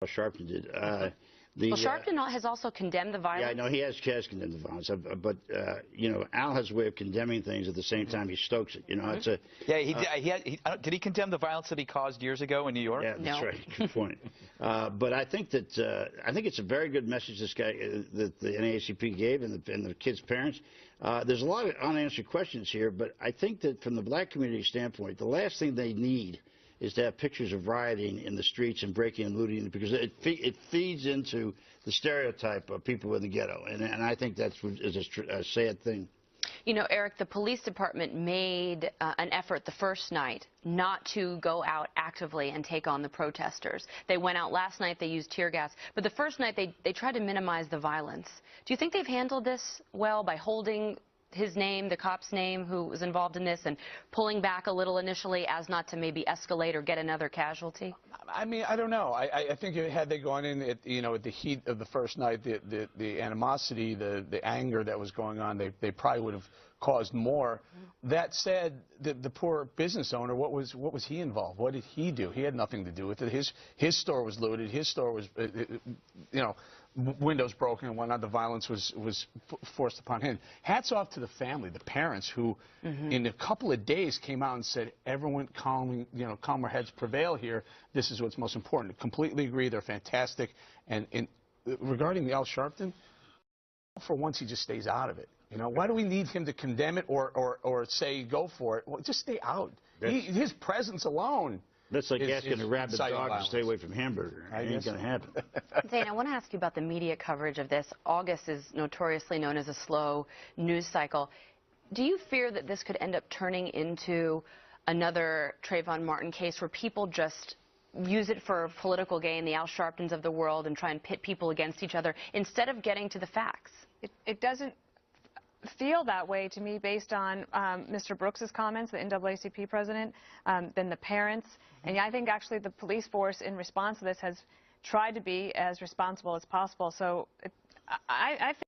Sharpton did. Well, Sharpton has also condemned the violence. Yeah, no, he has condemned the violence, but you know, Al has a way of condemning things at the same time he stokes it. You know, it's a did he condemn the violence that he caused years ago in New York? Yeah, that's No. right. Good point. But I think that it's a very good message this guy that the NAACP gave and the kids' parents. There's a lot of unanswered questions here, but I think that from the black community standpoint, the last thing they need is to have pictures of rioting in the streets and breaking and looting, because it feeds into the stereotype of people in the ghetto, and I think that's a sad thing. You know, Eric, the police department made an effort the first night not to go out actively and take on the protesters. They went out last night, they used tear gas, but the first night they tried to minimize the violence. Do you think they've handled this well by holding his name, the cop's name who was involved in this, and pulling back a little initially as not to maybe escalate or get another casualty? I mean, I don't know. I think had they gone in at, you know, at the heat of the first night, the animosity, the anger that was going on, they probably would have caused more. That said, the poor business owner, what was he involved? What did he do? He had nothing to do with it. His store was looted. His store was, you know, windows broken and whatnot. The violence was forced upon him. Hats off to the family, the parents, who in a couple of days came out and said, everyone calmer heads prevail here. This is what's most important. Completely agree. They're fantastic. And regarding Al Sharpton, for once he just stays out of it. You know, why do we need him to condemn it or say go for it? Well, just stay out. His presence alone. That's like asking a rabid dog to stay away from hamburger. It ain't going to happen. Zane, I want to ask you about the media coverage of this. August is notoriously known as a slow news cycle. Do you fear that this could end up turning into another Trayvon Martin case where people just use it for political gain, the Al Sharptons of the world, and try and pit people against each other instead of getting to the facts? It doesn't feel that way to me based on Mr. Brooks's comments, the NAACP president, then the parents. And I think actually the police force in response to this has tried to be as responsible as possible. So I think